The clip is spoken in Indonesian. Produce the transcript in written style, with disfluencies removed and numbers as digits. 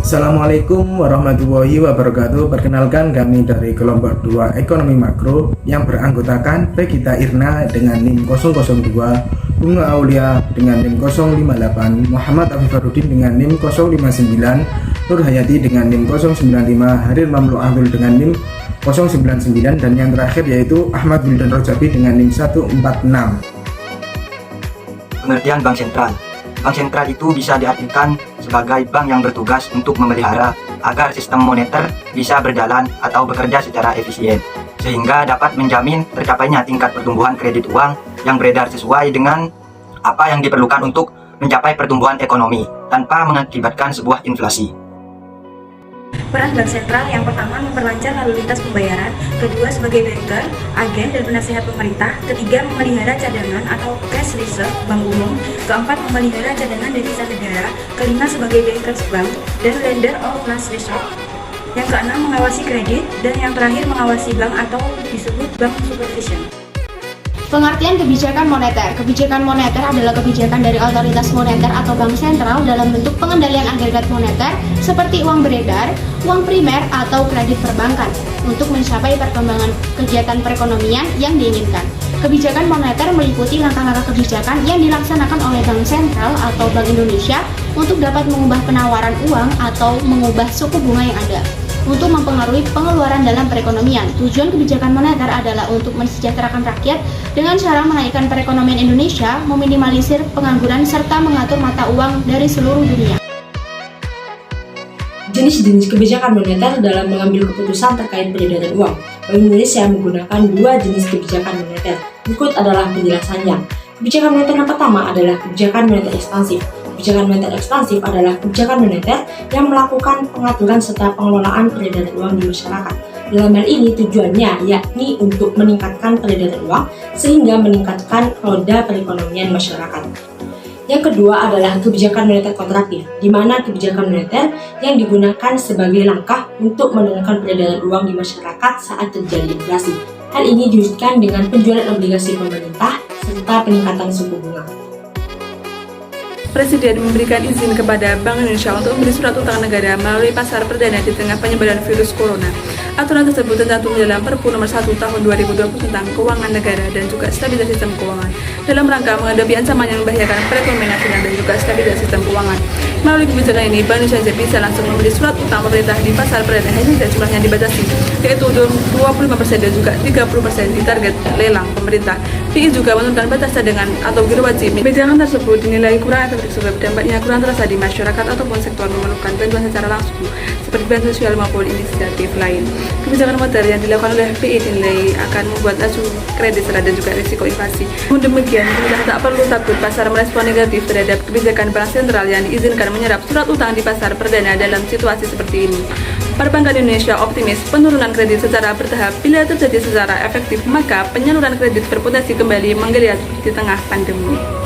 Assalamualaikum warahmatullahi wabarakatuh. Perkenalkan, kami dari kelompok 2 Ekonomi Makro yang beranggotakan Pegita Irna dengan NIM 002, Bunga Aulia dengan NIM 058, Muhammad Afifaruddin dengan NIM 059, Nur Hayati dengan NIM 095, Harir Mamlu Abdul dengan NIM 099, dan yang terakhir yaitu Ahmad Wildan Rojabi dengan NIM 146. Pengertian bank sentral. Bank sentral itu bisa diartikan sebagai bank yang bertugas untuk memelihara agar sistem moneter bisa berjalan atau bekerja secara efisien, sehingga dapat menjamin tercapainya tingkat pertumbuhan kredit uang yang beredar sesuai dengan apa yang diperlukan untuk mencapai pertumbuhan ekonomi tanpa mengakibatkan sebuah inflasi. Peran bank sentral yang pertama memperlancar lalu lintas pembayaran, kedua sebagai banker, agen dan penasihat pemerintah, ketiga memelihara cadangan atau cash reserve bank umum, keempat memelihara cadangan devisa negara, kelima sebagai bankers bank dan lender of last resort, yang keenam mengawasi kredit, dan yang terakhir mengawasi bank atau disebut bank supervision. Pengertian kebijakan moneter. Kebijakan moneter adalah kebijakan dari otoritas moneter atau bank sentral dalam bentuk pengendalian agregat moneter seperti uang beredar, uang primer, atau kredit perbankan untuk mencapai perkembangan kegiatan perekonomian yang diinginkan. Kebijakan moneter meliputi langkah-langkah kebijakan yang dilaksanakan oleh bank sentral atau Bank Indonesia untuk dapat mengubah penawaran uang atau mengubah suku bunga yang ada untuk mempengaruhi pengeluaran dalam perekonomian. Tujuan kebijakan moneter adalah untuk mensejahterakan rakyat dengan cara menaikkan perekonomian Indonesia, meminimalisir pengangguran, serta mengatur mata uang dari seluruh dunia. Jenis-jenis kebijakan moneter dalam mengambil keputusan terkait peredaran uang. Bank Indonesia menggunakan dua jenis kebijakan moneter. Berikut adalah penjelasannya. Kebijakan moneter yang pertama adalah kebijakan moneter ekspansif. Kebijakan moneter ekspansif adalah kebijakan moneter yang melakukan pengaturan serta pengelolaan peredaran uang di masyarakat. Dalam hal ini tujuannya yakni untuk meningkatkan peredaran uang sehingga meningkatkan roda perekonomian masyarakat. Yang kedua adalah kebijakan moneter kontraktif, di mana kebijakan moneter yang digunakan sebagai langkah untuk menurunkan peredaran uang di masyarakat saat terjadi inflasi. Hal ini diwujudkan dengan penjualan obligasi pemerintah serta peningkatan suku bunga. Presiden memberikan izin kepada Bank Indonesia untuk membeli surat utang negara melalui pasar perdana di tengah penyebaran virus corona. Aturan tersebut tercantum dalam Perpu Nomor 1 Tahun 2020 tentang Keuangan Negara dan juga Stabilitas Sistem Keuangan dalam rangka menghadapi ancaman yang membahayakan perekonomian nasional dan juga stabilitas sistem keuangan. Melalui kebijakan ini, Bank Indonesia bisa langsung membeli surat utang pemerintah di pasar perdana hanya jumlahnya dibatasi, yaitu 25% dan juga 30% di target lelang pemerintah. BI juga menurunkan batas cadangan atau giro wajib. Kebijakan tersebut dinilai kurang efektif sebab dampaknya kurang terasa di masyarakat ataupun sektor memerlukan bantuan secara langsung seperti bantuan sosial maupun inisiatif lain. Kebijakan moneter yang dilakukan oleh BI dinilai akan membuat laju kredit rendah dan juga risiko inflasi. Namun demikian, pemerintah tak perlu takut pasar merespon negatif terhadap kebijakan bank sentral yang diizinkan menyerap surat utang di pasar perdana dalam situasi seperti ini. Perbankan Indonesia optimis penurunan kredit secara bertahap. Bila terjadi secara efektif, maka penyaluran kredit berpotensi kembali menggeliat di tengah pandemi.